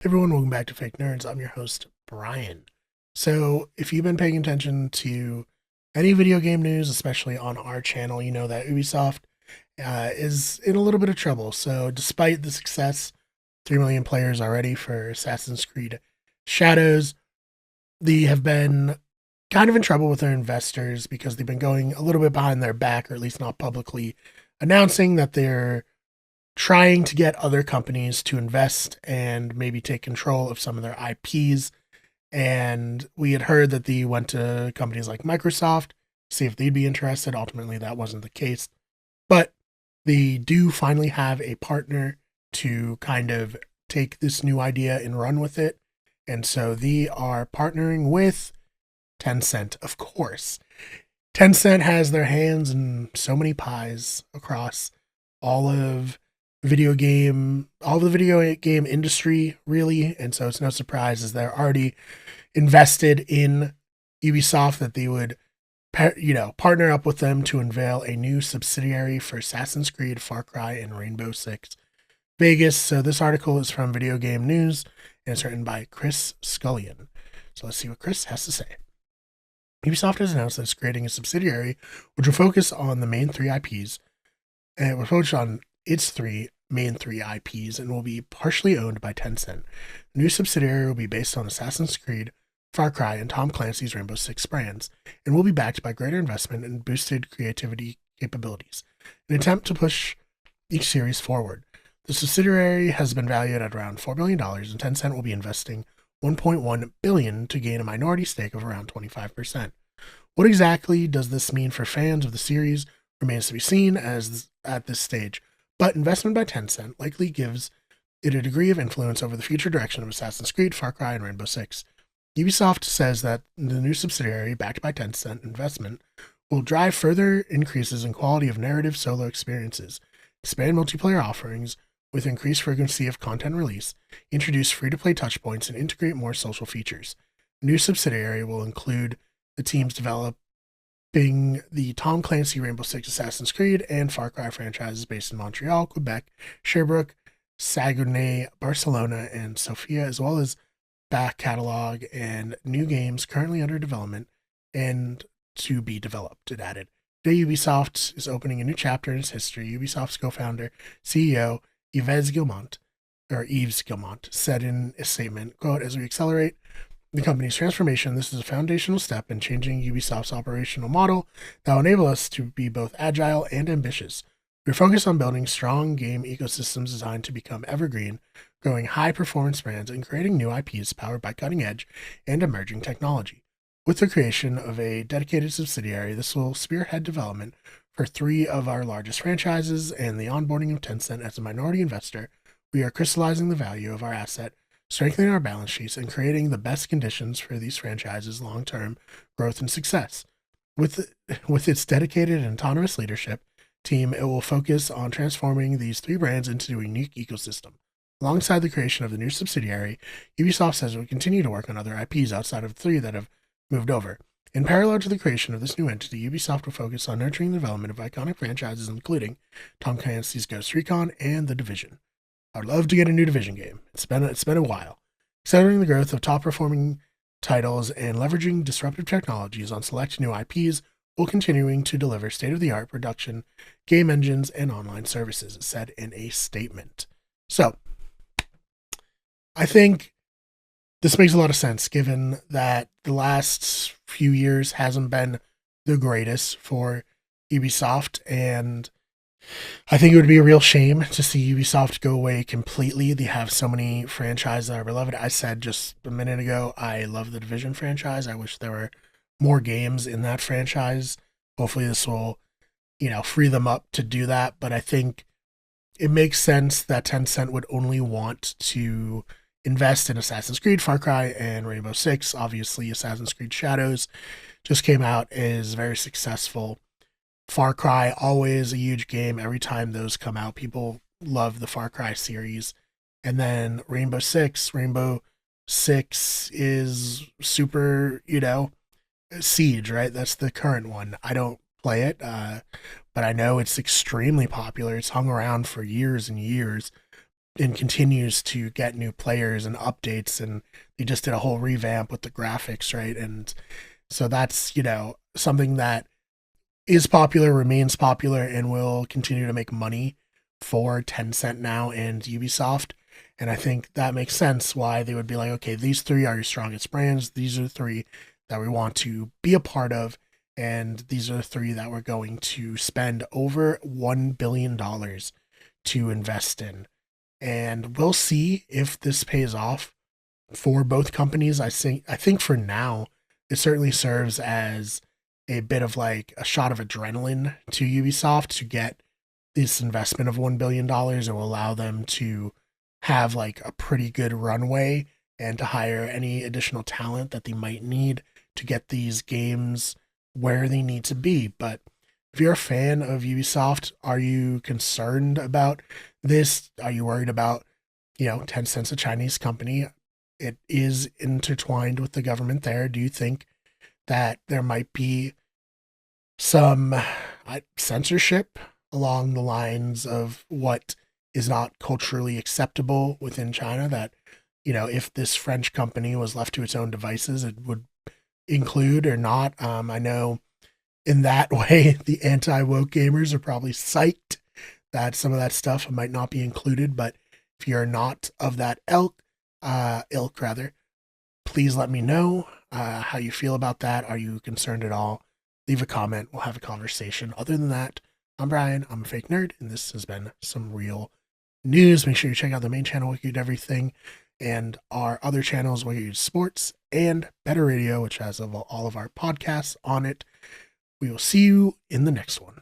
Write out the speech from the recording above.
Everyone, welcome back to Fake Nerds. I'm your host, Brian. So, if you've been paying attention to any video game news, especially on our channel, you know that Ubisoft is in a little bit of trouble. So, despite the success, 3 million players already for Assassin's Creed Shadows, they have been kind of in trouble with their investors because they've been going a little bit behind their back, or at least not publicly announcing that they're trying to get other companies to invest and maybe take control of some of their IPs. And we had heard that they went to companies like Microsoft to see if they'd be interested. Ultimately, that wasn't the case. But they do finally have a partner to kind of take this new idea and run with it. And so they are partnering with Tencent, of course. Tencent has their hands in so many pies across all of all the video game industry, really. And so it's no surprise as they're already invested in Ubisoft that they would, partner up with them to unveil a new subsidiary for Assassin's Creed, Far Cry, and Rainbow Six Vegas. So this article is from Video Game News and it's written by Chris Scullion. So let's see what Chris has to say. Ubisoft has announced that it's creating a subsidiary which will focus on the main three IPs, and it will focus on its main three IPs and will be partially owned by Tencent. The new subsidiary will be based on Assassin's Creed, Far Cry, and Tom Clancy's Rainbow Six brands, and will be backed by greater investment and boosted creativity capabilities, in an attempt to push each series forward. The subsidiary has been valued at around $4 billion, and Tencent will be investing $1.1 billion to gain a minority stake of around 25%. What exactly does this mean for fans of the series remains to be seen at this stage, but investment by Tencent likely gives it a degree of influence over the future direction of Assassin's Creed, Far Cry, and Rainbow Six. Ubisoft says that the new subsidiary, backed by Tencent investment, will drive further increases in quality of narrative solo experiences, expand multiplayer offerings with increased frequency of content release, introduce free-to-play touchpoints, and integrate more social features. The new subsidiary will include the teams developing the Tom Clancy Rainbow Six Assassin's Creed and Far Cry franchises based in Montreal, Quebec, Sherbrooke, Saguenay, Barcelona, and Sofia, as well as back catalog and new games currently under development and to be developed, it added. Today, Ubisoft is opening a new chapter in its history. Ubisoft's co-founder, CEO, Yves Guillemot, said in a statement, quote, "As we accelerate the company's transformation, this is a foundational step in changing Ubisoft's operational model that will enable us to be both agile and ambitious. We're focused on building strong game ecosystems designed to become evergreen, growing high-performance brands, and creating new IPs powered by cutting-edge and emerging technology. With the creation of a dedicated subsidiary, this will spearhead development for three of our largest franchises and the onboarding of Tencent as a minority investor. We are crystallizing the value of our asset, strengthening our balance sheets, and creating the best conditions for these franchises' long-term growth and success. With its dedicated and autonomous leadership team, it will focus on transforming these three brands into a unique ecosystem. Alongside the creation of the new subsidiary, Ubisoft says it will continue to work on other IPs outside of the three that have moved over. In parallel to the creation of this new entity, Ubisoft will focus on nurturing the development of iconic franchises including Tom Clancy's Ghost Recon and The Division. I would love to get a new Division game. It's been a while. Accelerating the growth of top-performing titles and leveraging disruptive technologies on select new IPs while continuing to deliver state-of-the-art production, game engines, and online services, it said in a statement. So, I think this makes a lot of sense given that the last few years hasn't been the greatest for Ubisoft, and I think it would be a real shame to see Ubisoft go away completely. They have so many franchises that are beloved. I said just a minute ago, I love the Division franchise. I wish there were more games in that franchise. Hopefully this will, free them up to do that. But I think it makes sense that Tencent would only want to invest in Assassin's Creed, Far Cry, and Rainbow Six. Obviously, Assassin's Creed Shadows just came out, is very successful. Far Cry, always a huge game. Every time those come out, people love the Far Cry series. And then Rainbow Six is super, Siege, right? That's the current one. I don't play it, but I know it's extremely popular. It's hung around for years and years. and continues to get new players and updates, and they just did a whole revamp with the graphics, right? And so that's, something that is popular, remains popular, and will continue to make money for Tencent now and Ubisoft. And I think that makes sense why they would be like, okay, these three are your strongest brands. These are the three that we want to be a part of. And these are the three that we're going to spend over $1 billion to invest in. And we'll see if this pays off for both companies. I think for now, it certainly serves as a bit of like a shot of adrenaline to Ubisoft to get this investment of $1 billion. It will allow them to have like a pretty good runway and to hire any additional talent that they might need to get these games where they need to be. But if you're a fan of Ubisoft, are you concerned about this? Are you worried about, Tencent's a Chinese company? It is intertwined with the government there. Do you think that there might be some censorship along the lines of what is not culturally acceptable within China? That, if this French company was left to its own devices, it would include or not. I know in that way, the anti-woke gamers are probably psyched that some of that stuff might not be included. But if you're not of that ilk rather, please let me know how you feel about that. Are you concerned at all? Leave a comment. We'll have a conversation. Other than that, I'm Brian. I'm a fake nerd, and this has been some real news. Make sure you check out the main channel, Wicked Everything, and our other channels, Wicked Sports and Better Radio, which has all of our podcasts on it. We will see you in the next one.